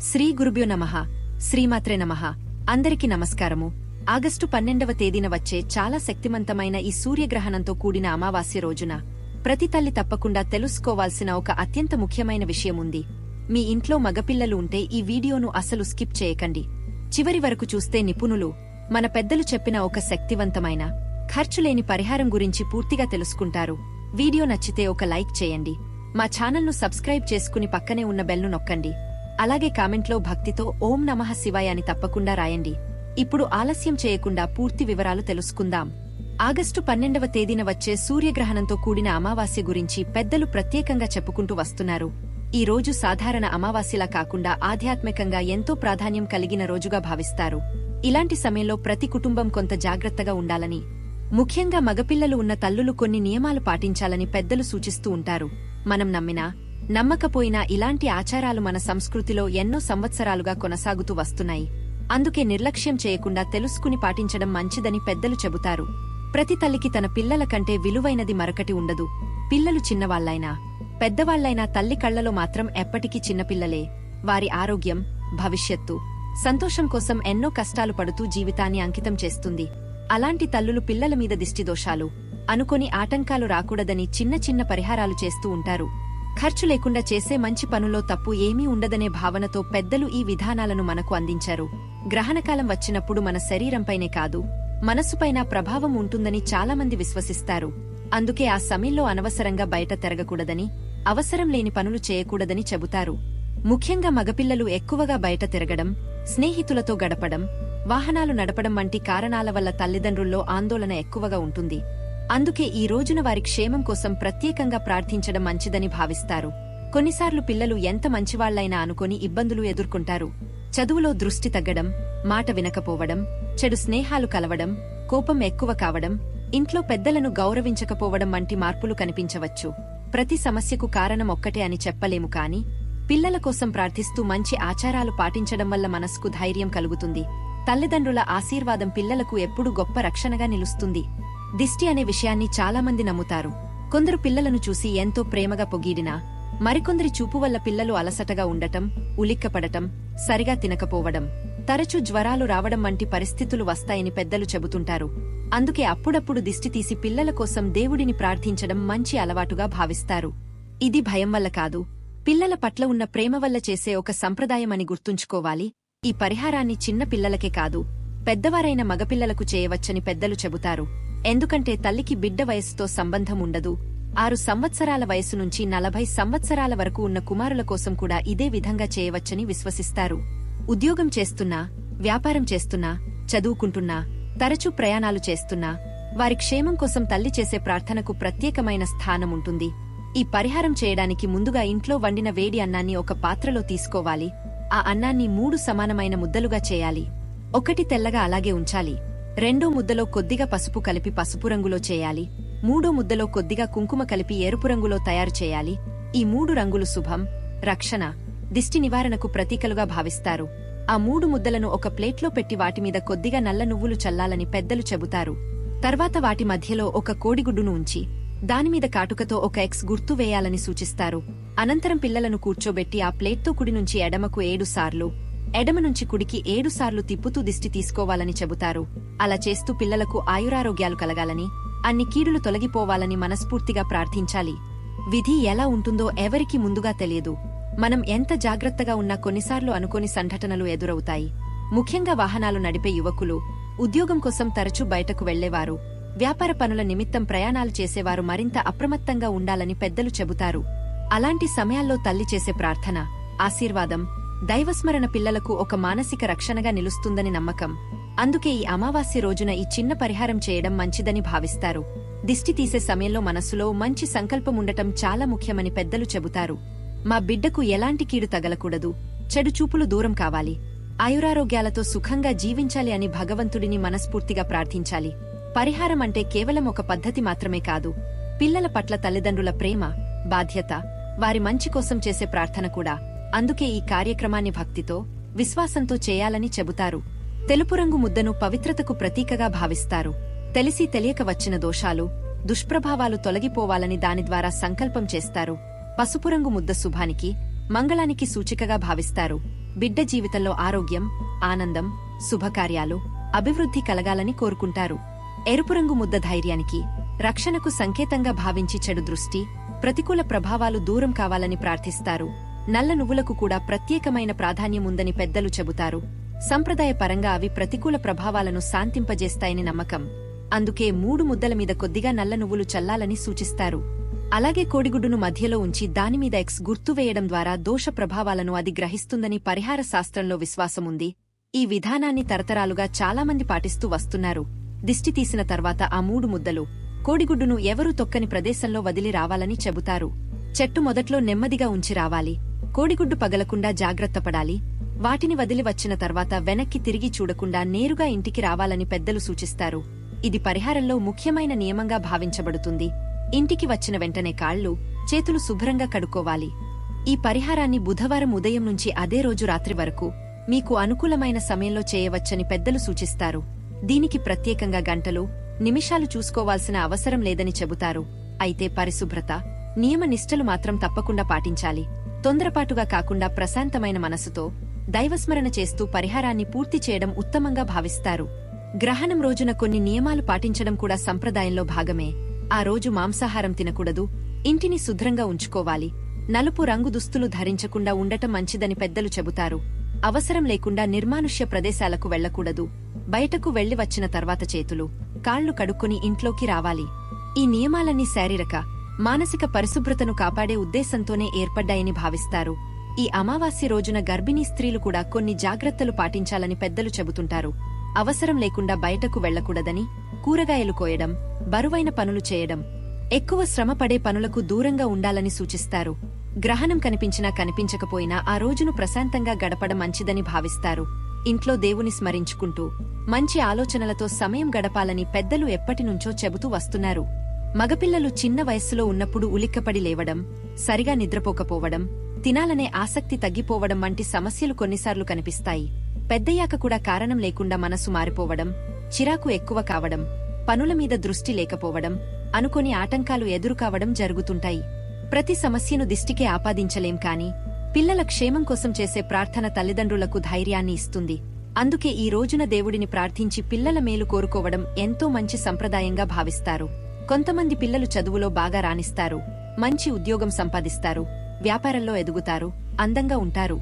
శ్రీ గురుభ్యో నమః. శ్రీమాత్రే నమః. అందరికి నమస్కారము. ఆగస్టు 12వ తేదీన వచ్చే చాలా శక్తిమంతమైన ఈ సూర్యగ్రహణంతో కూడిన అమావాస్య రోజున ప్రతి తల్లి తప్పకుండా తెలుసుకోవాల్సిన ఒక అత్యంత ముఖ్యమైన విషయముంది. మీ ఇంట్లో మగపిల్లలు ఉంటే ఈ వీడియోను అసలు స్కిప్ చేయకండి. చివరి వరకు చూస్తే నిపుణులు మన పెద్దలు చెప్పిన ఒక శక్తివంతమైన ఖర్చులేని పరిహారం గురించి పూర్తిగా తెలుసుకుంటారు. వీడియో నచ్చితే ఒక లైక్ చేయండి. మా ఛానల్ను సబ్స్క్రైబ్ చేసుకుని పక్కనే ఉన్న బెల్ను నొక్కండి. అలాగే కామెంట్లో భక్తితో ఓం నమః శివాయ అని తప్పకుండా రాయండి. ఇప్పుడు ఆలస్యం చేయకుండా పూర్తి వివరాలు తెలుసుకుందాం. ఆగస్టు 12వ తేదీన వచ్చే సూర్యగ్రహణంతో కూడిన అమావాస్య గురించి పెద్దలు ప్రత్యేకంగా చెప్పుకుంటూ వస్తున్నారు. ఈ రోజు సాధారణ అమావాస్యలా కాకుండా ఆధ్యాత్మికంగా ఎంతో ప్రాధాన్యం కలిగిన రోజుగా భావిస్తారు. ఇలాంటి సమయంలో ప్రతి కుటుంబం కొంత జాగ్రత్తగా ఉండాలని, ముఖ్యంగా మగపిల్లలు ఉన్న తల్లులు కొన్ని నియమాలు పాటించాలని పెద్దలు సూచిస్తూ ఉంటారు. మనం నమ్మినా నమ్మకపోయినా ఇలాంటి ఆచారాలు మన సంస్కృతిలో ఎన్నో సంవత్సరాలుగా కొనసాగుతూ వస్తున్నాయి. అందుకే నిర్లక్ష్యం చేయకుండా తెలుసుకుని పాటించడం మంచిదని పెద్దలు చెబుతారు. ప్రతి తల్లికి తన పిల్లల కంటే విలువైనది మరొకటి ఉండదు. పిల్లలు చిన్నవాళ్లైనా పెద్దవాళ్లైనా తల్లి కళ్లలో మాత్రం ఎప్పటికీ చిన్నపిల్లలే. వారి ఆరోగ్యం, భవిష్యత్తు, సంతోషం కోసం ఎన్నో కష్టాలు పడుతూ జీవితాన్ని అంకితం చేస్తుంది. అలాంటి తల్లులు పిల్లల మీద దిష్టిదోషాలు అనుకొని ఆటంకాలు రాకూడదని చిన్న చిన్న పరిహారాలు చేస్తూ ఉంటారు. ఖర్చు లేకుండా చేసే మంచి పనులో తప్పు ఏమీ ఉండదనే భావనతో పెద్దలు ఈ విధానాలను మనకు అందించారు. గ్రహణకాలం వచ్చినప్పుడు మన శరీరంపైనే కాదు, మనస్సుపైన ప్రభావం ఉంటుందని చాలామంది విశ్వసిస్తారు. అందుకే ఆ సమయంలో అనవసరంగా బయట తిరగకూడదని, అవసరం లేని పనులు చేయకూడదని చెబుతారు. ముఖ్యంగా మగపిల్లలు ఎక్కువగా బయట తిరగడం, స్నేహితులతో గడపడం, వాహనాలు నడపడం వంటి కారణాల వల్ల తల్లిదండ్రుల్లో ఆందోళన ఎక్కువగా ఉంటుంది. అందుకే ఈ రోజున వారి క్షేమం కోసం ప్రత్యేకంగా ప్రార్థించడం మంచిదని భావిస్తారు. కొన్నిసార్లు పిల్లలు ఎంత మంచివాళ్లైనా అనుకొని ఇబ్బందులు ఎదుర్కొంటారు. చదువులో దృష్టి తగ్గడం, మాట వినకపోవడం, చెడు స్నేహాలు కలవడం, కోపం ఎక్కువ కావడం, ఇంట్లో పెద్దలను గౌరవించకపోవడం వంటి మార్పులు కనిపించవచ్చు. ప్రతి సమస్యకు కారణం ఒక్కటే అని చెప్పలేము, కాని పిల్లల కోసం ప్రార్థిస్తూ మంచి ఆచారాలు పాటించడం వల్ల మనసుకు ధైర్యం కలుగుతుంది. తల్లిదండ్రుల ఆశీర్వాదం పిల్లలకు ఎప్పుడూ గొప్ప రక్షణగా నిలుస్తుంది. దిష్టి అనే విషయాన్ని చాలామంది నమ్ముతారు. కొందరు పిల్లలను చూసి ఎంతో ప్రేమగా పొగిడినా, మరికొందరి చూపు వల్ల పిల్లలు అలసటగా ఉండటం, ఉలిక్కపడటం, సరిగా తినకపోవడం, తరచూ జ్వరాలు రావడం వంటి పరిస్థితులు వస్తాయని పెద్దలు చెబుతుంటారు. అందుకే అప్పుడప్పుడు దిష్టి తీసి పిల్లల కోసం దేవుడిని ప్రార్థించడం మంచి అలవాటుగా భావిస్తారు. ఇది భయం వల్ల కాదు, పిల్లల పట్ల ఉన్న ప్రేమ వల్ల చేసే ఒక సంప్రదాయమని గుర్తుంచుకోవాలి. ఈ పరిహారాన్ని చిన్న పిల్లలకే కాదు, పెద్దవారైన మగపిల్లలకు చేయవచ్చని పెద్దలు చెబుతారు. ఎందుకంటే తల్లికి బిడ్డ వయస్సుతో సంబంధం ఉండదు. 6 సంవత్సరాల వయసు నుంచి 40 సంవత్సరాల వరకు ఉన్న కుమారుల కోసం కూడా ఇదే విధంగా చేయవచ్చని విశ్వసిస్తారు. ఉద్యోగం చేస్తున్నా, వ్యాపారం చేస్తున్నా, చదువుకుంటున్నా, తరచూ ప్రయాణాలు చేస్తున్నా, వారి క్షేమం కోసం తల్లి చేసే ప్రార్థనకు ప్రత్యేకమైన స్థానముంటుంది. ఈ పరిహారం చేయడానికి ముందుగా ఇంట్లో వండిన వేడి అన్నాన్ని ఒక పాత్రలో తీసుకోవాలి. ఆ అన్నాన్ని 3 సమానమైన ముద్దలుగా చేయాలి. ఒకటి తెల్లగా అలాగే ఉంచాలి. 2 ముద్దలో కొద్దిగా పసుపు కలిపి పసుపు రంగులో చేయాలి. 3 ముద్దలో కొద్దిగా కుంకుమ కలిపి ఎరుపు రంగులో తయారు చేయాలి. ఈ 3 రంగులు శుభం, రక్షణ, దిష్టి నివారణకు ప్రతీకలుగా భావిస్తారు. ఆ 3 ముద్దలను ఒక ప్లేట్లో పెట్టి వాటిమీద కొద్దిగా నల్ల నువ్వులు చల్లాలని పెద్దలు చెబుతారు. తర్వాత వాటి మధ్యలో ఒక కోడిగుడ్డును ఉంచి దానిమీద కాటుకతో ఒక X గుర్తు వేయాలని సూచిస్తారు. అనంతరం పిల్లలను కూర్చోబెట్టి ఆ ప్లేట్తో కుడి నుంచి ఎడమకు 7 సార్లు, ఎడమ నుంచి కుడికి 7 సార్లు తిప్పుతూ దిష్టి తీసుకోవాలని చెబుతారు. అలా చేస్తూ పిల్లలకు ఆయురారోగ్యాలు కలగాలని, అన్ని కీడులు తొలగిపోవాలని మనస్ఫూర్తిగా ప్రార్థించాలి. విధి ఎలా ఉంటుందో ఎవరికి ముందుగా తెలియదు. మనం ఎంత జాగ్రత్తగా ఉన్నా కొన్నిసార్లు అనుకోని సంఘటనలు ఎదురవుతాయి. ముఖ్యంగా వాహనాలు నడిపే యువకులు, ఉద్యోగం కోసం తరచూ బయటకు వెళ్లేవారు, వ్యాపార పనుల నిమిత్తం ప్రయాణాలు చేసేవారు మరింత అప్రమత్తంగా ఉండాలని పెద్దలు చెబుతారు. అలాంటి సమయాల్లో తల్లి చేసే ప్రార్థన, ఆశీర్వాదం, దైవస్మరణ పిల్లలకు ఒక మానసిక రక్షణగా నిలుస్తుందని నమ్మకం. అందుకే ఈ అమావాస్య రోజున ఈ చిన్న పరిహారం చేయడం మంచిదని భావిస్తారు. దిష్టి తీసే సమయంలో మనస్సులో మంచి సంకల్పం ఉండటం చాలా ముఖ్యమని పెద్దలు చెబుతారు. మా బిడ్డకు ఎలాంటి కీడు తగలకూడదు, చెడు చూపులు దూరం కావాలి, ఆయురారోగ్యాలతో సుఖంగా జీవించాలి అని భగవంతుడిని మనస్ఫూర్తిగా ప్రార్థించాలి. పరిహారం అంటే కేవలం ఒక పద్ధతి మాత్రమే కాదు, పిల్లల పట్ల తల్లిదండ్రుల ప్రేమ, బాధ్యత, వారి మంచి కోసం చేసే ప్రార్థన కూడా. అందుకే ఈ కార్యక్రమాన్ని భక్తితో, విశ్వాసంతో చేయాలని చెబుతారు. తెలుపు రంగు ముద్దను పవిత్రతకు ప్రతీకగా భావిస్తారు. తెలిసి తెలియక వచ్చిన దోషాలు, దుష్ప్రభావాలు తొలగిపోవాలని దాని ద్వారా సంకల్పం చేస్తారు. పసుపు రంగు ముద్ద శుభానికి, మంగళానికి సూచికగా భావిస్తారు. బిడ్డ జీవితంలో ఆరోగ్యం, ఆనందం, శుభకార్యాలు, అభివృద్ధి కలగాలని కోరుకుంటారు. ఎరుపు రంగు ముద్ద ధైర్యానికి, రక్షణకు సంకేతంగా భావించి చెడు దృష్టి, ప్రతికూల ప్రభావాలు దూరం కావాలని ప్రార్థిస్తారు. నల్ల నువ్వులకు కూడా ప్రత్యేకమైన ప్రాధాన్యం ఉందని పెద్దలు చెబుతారు. సంప్రదాయపరంగా అవి ప్రతికూల ప్రభావాలను శాంతింపజేస్తాయని నమ్మకం. అందుకే 3 ముద్దల మీద కొద్దిగా నల్ల నువ్వులు చల్లాలని సూచిస్తారు. అలాగే కోడిగుడ్డును మధ్యలో ఉంచి దానిమీద ఎక్స్ గుర్తు వేయడం ద్వారా దోష ప్రభావాలను అది గ్రహిస్తుందని పరిహార శాస్త్రంలో విశ్వాసముంది. ఈ విధానాన్ని తరతరాలుగా చాలామంది పాటిస్తూ వస్తున్నారు. దిష్టి తీసిన తర్వాత ఆ 3 ముద్దలు కోడిగుడ్డును ఎవరూ తొక్కని ప్రదేశంలో వదిలి రావాలని చెబుతారు. చెట్టు మొదట్లో నెమ్మదిగా ఉంచి రావాలి. కోడిగుడ్డు పగలకుండా జాగ్రత్తపడాలి. వాటిని వదిలి వచ్చిన తర్వాత వెనక్కి తిరిగి చూడకుండా నేరుగా ఇంటికి రావాలని పెద్దలు సూచిస్తారు. ఇది పరిహారంలో ముఖ్యమైన నియమంగా భావించబడుతుంది. ఇంటికి వచ్చిన వెంటనే కాళ్లు, చేతులు శుభ్రంగా కడుక్కోవాలి. ఈ పరిహారాన్ని బుధవారం ఉదయం నుంచి అదే రోజు రాత్రి వరకు మీకు అనుకూలమైన సమయంలో చేయవచ్చని పెద్దలు సూచిస్తారు. దీనికి ప్రత్యేకంగా గంటలు, నిమిషాలు చూసుకోవాల్సిన అవసరం లేదని చెబుతారు. అయితే పరిశుభ్రత, నియమ నిష్టలు మాత్రం తప్పకుండా పాటించాలి. తొందరపాటుగా కాకుండా ప్రశాంతమైన మనసుతో దైవస్మరణ చేస్తూ పరిహారాన్ని పూర్తి చేయడం ఉత్తమంగా భావిస్తారు. గ్రహణం రోజున కొన్ని నియమాలు పాటించడం కూడా సంప్రదాయంలో భాగమే. ఆ రోజు మాంసాహారం తినకూడదు. ఇంటిని శుభ్రంగా ఉంచుకోవాలి. నలుపు రంగు దుస్తులు ధరించకుండా ఉండటం మంచిదని పెద్దలు చెబుతారు. అవసరం లేకుండా నిర్మానుష్య ప్రదేశాలకు వెళ్లకూడదు. బయటకు వెళ్లి వచ్చిన తర్వాత చేతులు, కాళ్లు కడుక్కొని ఇంట్లోకి రావాలి. ఈ నియమాలన్నీ శారీరక, మానసిక పరిశుభ్రతను కాపాడే ఉద్దేశంతోనే ఏర్పడ్డాయని భావిస్తారు. ఈ అమావాస్య రోజున గర్భిణీ స్త్రీలు కూడా కొన్ని జాగ్రత్తలు పాటించాలని పెద్దలు చెబుతుంటారు. అవసరం లేకుండా బయటకు వెళ్లకూడదని, కూరగాయలు కోయడం, బరువైన పనులు చేయడం, ఎక్కువ శ్రమ పడే పనులకు దూరంగా ఉండాలని సూచిస్తారు. గ్రహణం కనిపించినా కనిపించకపోయినా ఆ రోజును ప్రశాంతంగా గడపడం మంచిదని భావిస్తారు. ఇంట్లో దేవుని స్మరించుకుంటూ మంచి ఆలోచనలతో సమయం గడపాలని పెద్దలు ఎప్పటినుంచో చెబుతూ వస్తున్నారు. మగపిల్లలు చిన్న వయస్సులో ఉన్నప్పుడు ఉలిక్కపడి లేవడం, సరిగా నిద్రపోకపోవడం, తినాలనే ఆసక్తి తగ్గిపోవడం వంటి సమస్యలు కొన్నిసార్లు కనిపిస్తాయి. పెద్దయ్యాక కూడా కారణం లేకుండా మనసు మారిపోవడం, చిరాకు ఎక్కువ కావడం, పనుల మీద దృష్టి లేకపోవడం, అనుకోని ఆటంకాలు ఎదురుకావడం జరుగుతుంటాయి. ప్రతి సమస్యను దిష్టికే ఆపాదించలేం కాని పిల్లల క్షేమం కోసం చేసే ప్రార్థన తల్లిదండ్రులకు ధైర్యాన్ని ఇస్తుంది. అందుకే ఈ రోజున దేవుడిని ప్రార్థించి పిల్లల మేలు కోరుకోవడం ఎంతో మంచి సంప్రదాయంగా భావిస్తారు. కొంతమంది పిల్లలు చదువులో బాగా రాణిస్తారు, మంచి ఉద్యోగం సంపాదిస్తారు, వ్యాపారంలో ఎదుగుతారు, అందంగా ఉంటారు,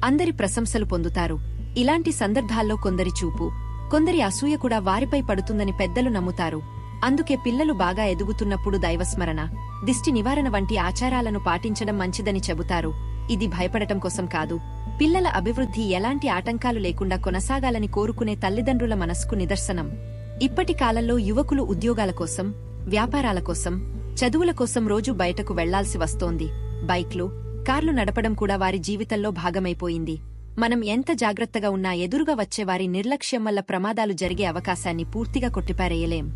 అందరి ప్రశంసలు పొందుతారు. ఇలాంటి సందర్భాల్లో కొందరి చూపు, కొందరి అసూయ కూడా వారిపై పడుతుందని పెద్దలు నమ్ముతారు. అందుకే పిల్లలు బాగా ఎదుగుతున్నప్పుడు దైవస్మరణ, దిష్టి నివారణ వంటి ఆచారాలను పాటించడం మంచిదని చెబుతారు. ఇది భయపడటం కోసం కాదు, పిల్లల అభివృద్ధి ఎలాంటి ఆటంకాలు లేకుండా కొనసాగాలని కోరుకునే తల్లిదండ్రుల మనస్కు నిదర్శనం. ఇప్పటి కాలంలో యువకులు ఉద్యోగాల కోసం, వ్యాపారాల కోసం, చదువుల కోసం రోజూ బయటకు వెళ్లాల్సి వస్తోంది. బైక్లు, కార్లు నడపడం కూడా వారి జీవితంలో భాగమైపోయింది. మనం ఎంత జాగ్రత్తగా ఉన్నా ఎదురుగా వచ్చేవారి నిర్లక్ష్యం వల్ల ప్రమాదాలు జరిగే అవకాశాన్ని పూర్తిగా కొట్టిపారేయలేం.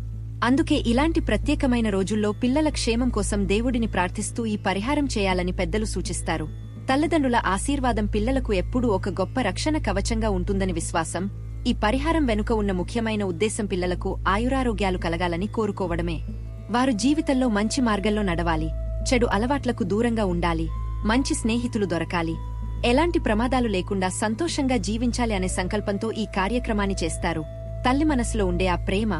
అందుకే ఇలాంటి ప్రత్యేకమైన రోజుల్లో పిల్లల క్షేమం కోసం దేవుడిని ప్రార్థిస్తూ ఈ పరిహారం చేయాలని పెద్దలు సూచిస్తారు. తల్లిదండ్రుల ఆశీర్వాదం పిల్లలకు ఎప్పుడూ ఒక గొప్ప రక్షణ కవచంగా ఉంటుందని విశ్వాసం. ఈ పరిహారం వెనుక ఉన్న ముఖ్యమైన ఉద్దేశం పిల్లలకు ఆయురారోగ్యాలు కలగాలని కోరుకోవడమే. వారు జీవితంలో మంచి మార్గంలో నడవాలి, చెడు అలవాట్లకు దూరంగా ఉండాలి, మంచి స్నేహితులు దొరకాలి, ఎలాంటి ప్రమాదాలు లేకుండా సంతోషంగా జీవించాలి అనే సంకల్పంతో ఈ కార్యక్రమాన్ని చేస్తారు. తల్లి మనసులో ఉండే ఆ ప్రేమ,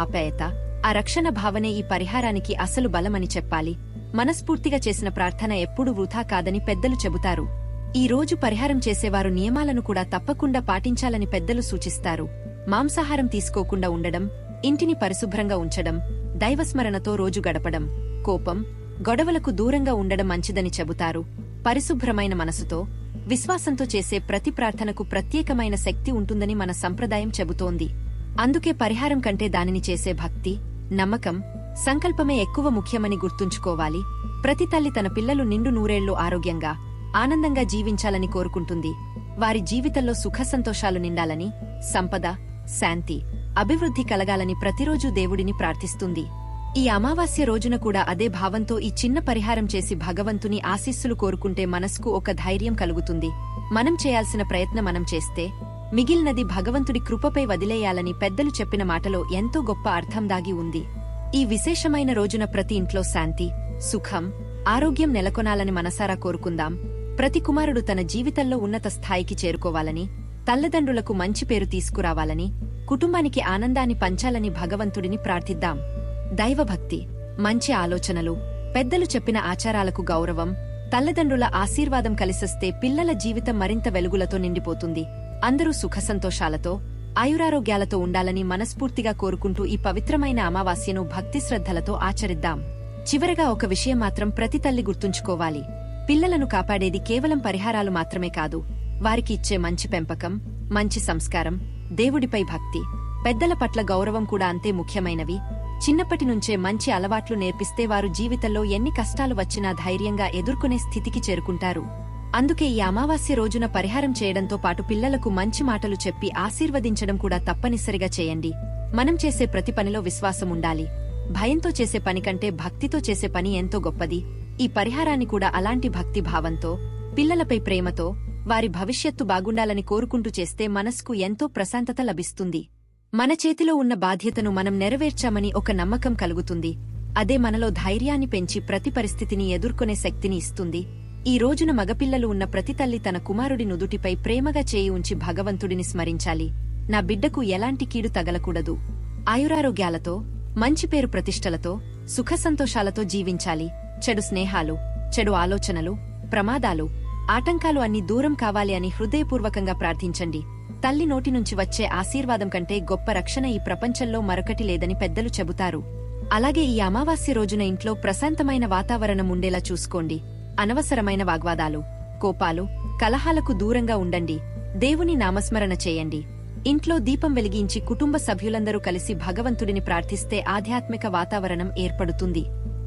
ఆప్యాయత, ఆ రక్షణ భావనే ఈ పరిహారానికి అసలు బలమని చెప్పాలి. మనస్ఫూర్తిగా చేసిన ప్రార్థన ఎప్పుడూ వృథా కాదని పెద్దలు చెబుతారు. ఈ రోజు పరిహారం చేసేవారు నియమాలను కూడా తప్పకుండా పాటించాలని పెద్దలు సూచిస్తారు. మాంసాహారం తీసుకోకుండా ఉండడం, ఇంటిని పరిశుభ్రంగా ఉంచడం, దైవస్మరణతో రోజు గడపడం, కోపం, గొడవలకు దూరంగా ఉండడం మంచిదని చెబుతారు. పరిశుభ్రమైన మనసుతో, విశ్వాసంతో చేసే ప్రతి ప్రార్థనకు ప్రత్యేకమైన శక్తి ఉంటుందని మన సంప్రదాయం చెబుతోంది. అందుకే పరిహారం కంటే దానిని చేసే భక్తి, నమ్మకం, సంకల్పమే ఎక్కువ ముఖ్యమని గుర్తుంచుకోవాలి. ప్రతి తల్లి తన పిల్లలు నిండు నూరేళ్లు ఆరోగ్యంగా, ఆనందంగా జీవించాలని కోరుకుంటుంది. వారి జీవితంలో సుఖ సంతోషాలు నిండాలని, సంపద, శాంతి, అభివృద్ధి కలగాలని ప్రతిరోజూ దేవుడిని ప్రార్థిస్తుంది. ఈ అమావాస్య రోజున కూడా అదే భావంతో ఈ చిన్న పరిహారం చేసి భగవంతుని ఆశీస్సులు కోరుకుంటే మనస్కు ఒక ధైర్యం కలుగుతుంది. మనం చేయాల్సిన ప్రయత్నం మనం చేస్తే మిగిలినది భగవంతుడి కృపపై వదిలేయాలని పెద్దలు చెప్పిన మాటలో ఎంతో గొప్ప అర్థం దాగి ఉంది. ఈ విశేషమైన రోజున ప్రతి ఇంట్లో శాంతి, సుఖం, ఆరోగ్యం నెలకొనాలని మనసారా కోరుకుందాం. ప్రతి కుమారుడు తన జీవితంలో ఉన్నత స్థాయికి చేరుకోవాలని, తల్లిదండ్రులకు మంచి పేరు తీసుకురావాలని, కుటుంబానికి ఆనందాన్ని పంచాలని భగవంతుడిని ప్రార్థిద్దాం. దైవభక్తి, మంచి ఆలోచనలు, పెద్దలు చెప్పిన ఆచారాలకు గౌరవం, తల్లిదండ్రుల ఆశీర్వాదం కలిసొస్తే పిల్లల జీవితం మరింత వెలుగులతో నిండిపోతుంది. అందరూ సుఖసంతోషాలతో, ఆయురారోగ్యాలతో ఉండాలని మనస్ఫూర్తిగా కోరుకుంటూ ఈ పవిత్రమైన అమావాస్యను భక్తిశ్రద్ధలతో ఆచరిద్దాం. చివరగా ఒక విషయం మాత్రం ప్రతి తల్లి గుర్తుంచుకోవాలి. పిల్లలను కాపాడేది కేవలం పరిహారాలు మాత్రమే కాదు, వారికి ఇచ్చే మంచి పెంపకం, మంచి సంస్కారం, దేవుడిపై భక్తి, పెద్దల పట్ల గౌరవం కూడా అంతే ముఖ్యమైనవి. చిన్నప్పటి నుంచే మంచి అలవాట్లు నేర్పిస్తే వారు జీవితంలో ఎన్ని కష్టాలు వచ్చినా ధైర్యంగా ఎదుర్కొనే స్థితికి చేరుకుంటారు. అందుకే ఈ అమావాస్య రోజున పరిహారం చేయడంతో పాటు పిల్లలకు మంచి మాటలు చెప్పి ఆశీర్వదించడం కూడా తప్పనిసరిగా చేయండి. మనం చేసే ప్రతి పనిలో విశ్వాసం ఉండాలి. భయంతో చేసే పని కంటే భక్తితో చేసే పని ఎంతో గొప్పది. ఈ పరిహారాన్ని కూడా అలాంటి భక్తి భావంతో, పిల్లలపై ప్రేమతో, వారి భవిష్యత్తు బాగుండాలని కోరుకుంటూ చేస్తే మనస్కు ఎంతో ప్రశాంతత లభిస్తుంది. మన చేతిలో ఉన్న బాధ్యతను మనం నెరవేర్చామని ఒక నమ్మకం కలుగుతుంది. అదే మనలో ధైర్యాన్ని పెంచి ప్రతి పరిస్థితిని ఎదుర్కొనే శక్తిని ఇస్తుంది. ఈ రోజున మగపిల్లలు ఉన్న ప్రతి తల్లి తన కుమారుడి నుదుటిపై ప్రేమగా చేయి ఉంచి భగవంతుడిని స్మరించాలి. నా బిడ్డకు ఎలాంటి కీడు తగలకూడదు, ఆయురారోగ్యాలతో, మంచి పేరు ప్రతిష్టలతో, సుఖసంతోషాలతో జీవించాలి. చెడు స్నేహాలు, చెడు ఆలోచనలు, ప్రమాదాలు, ఆటంకాలు అన్నీ దూరం కావాలి అని హృదయపూర్వకంగా ప్రార్థించండి. తల్లి నోటి నుంచి వచ్చే ఆశీర్వాదం కంటే గొప్ప రక్షణ ఈ ప్రపంచంలో మరొకటి లేదని పెద్దలు చెబుతారు. అలాగే ఈ అమావాస్య రోజున ఇంట్లో ప్రశాంతమైన వాతావరణం ఉండేలా చూసుకోండి. అనవసరమైన వాగ్వాదాలు, కోపాలు, కలహాలకు దూరంగా ఉండండి. దేవుని నామస్మరణ చేయండి. ఇంట్లో దీపం వెలిగించి కుటుంబ సభ్యులందరూ కలిసి భగవంతుడిని ప్రార్థిస్తే ఆధ్యాత్మిక వాతావరణం ఏర్పడుతుంది.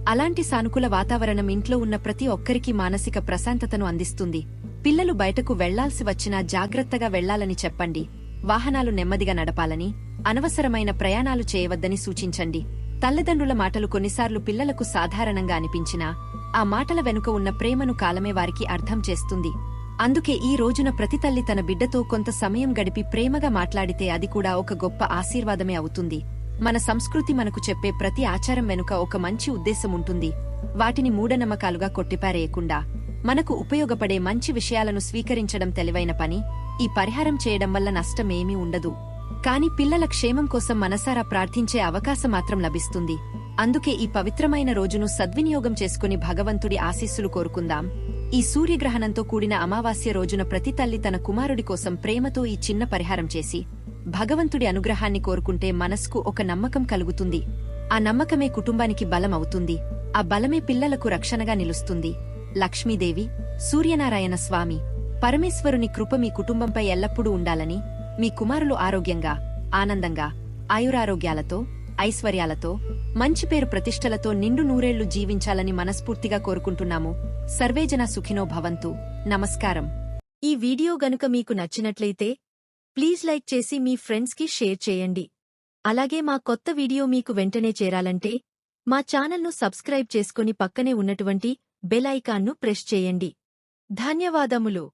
అలాంటి సానుకూల వాతావరణం ఇంట్లో ఉన్న ప్రతి ఒక్కరికి మానసిక ప్రశాంతతను అందిస్తుంది. పిల్లలు బయటకు వెళ్లాల్సి వచ్చినా జాగ్రత్తగా వెళ్లాలని చెప్పండి. వాహనాలు నెమ్మదిగా నడపాలని, అనవసరమైన ప్రయాణాలు చేయవద్దని సూచించండి. తల్లిదండ్రుల మాటలు కొన్నిసార్లు పిల్లలకు సాధారణంగా అనిపించినా ఆ మాటల వెనుక ఉన్న ప్రేమను కాలమే వారికి అర్థం చేస్తుంది. అందుకే ఈ రోజున ప్రతి తల్లి తన బిడ్డతో కొంత సమయం గడిపి ప్రేమగా మాట్లాడితే అది కూడా ఒక గొప్ప ఆశీర్వాదమే అవుతుంది. మన సంస్కృతి మనకు చెప్పే ప్రతి ఆచారం వెనుక ఒక మంచి ఉద్దేశం ఉంటుంది. వాటిని మూఢనమ్మకాలుగా కొట్టిపారేయకుండా మనకు ఉపయోగపడే మంచి విషయాలను స్వీకరించడం తెలివైన పని. ఈ పరిహారం చేయడం వల్ల నష్టమేమీ ఉండదు, కాని పిల్లల క్షేమం కోసం మనసారా ప్రార్థించే అవకాశం మాత్రం లభిస్తుంది. అందుకే ఈ పవిత్రమైన రోజును సద్వినియోగం చేసుకుని భగవంతుడి ఆశీస్సులు కోరుకుందాం. ఈ సూర్యగ్రహణంతో కూడిన అమావాస్య రోజున ప్రతి తల్లి తన కుమారుడి కోసం ప్రేమతో ఈ చిన్న పరిహారం చేసి భగవంతుడి అనుగ్రహాన్ని కోరుకుంటే మనస్కు ఒక నమ్మకం కలుగుతుంది. ఆ నమ్మకమే కుటుంబానికి బలం అవుతుంది. ఆ బలమే పిల్లలకు రక్షణగా నిలుస్తుంది. లక్ష్మీదేవి, సూర్యనారాయణ స్వామి, పరమేశ్వరుని కృప మీ కుటుంబంపై ఎల్లప్పుడూ ఉండాలని, మీ కుమారులు ఆరోగ్యంగా, ఆనందంగా, ఆయురారోగ్యాలతో, ఐశ్వర్యాలతో, మంచి పేరు ప్రతిష్టలతో నిండు నూరేళ్లు జీవించాలని మనస్ఫూర్తిగా కోరుకుంటున్నాము. సర్వేజన సుఖినో భవంతు. నమస్కారం. ఈ వీడియో గనుక మీకు నచ్చినట్లయితే ప్లీజ్ లైక్ చేసి మీ ఫ్రెండ్స్కి షేర్ చేయండి. అలాగే మా కొత్త వీడియో మీకు వెంటనే చేరాలంటే మా ఛానల్ను సబ్స్క్రైబ్ చేసుకుని పక్కనే ఉన్నటువంటి బెల్ ఐకాన్ను ప్రెస్ చేయండి. ధన్యవాదములు.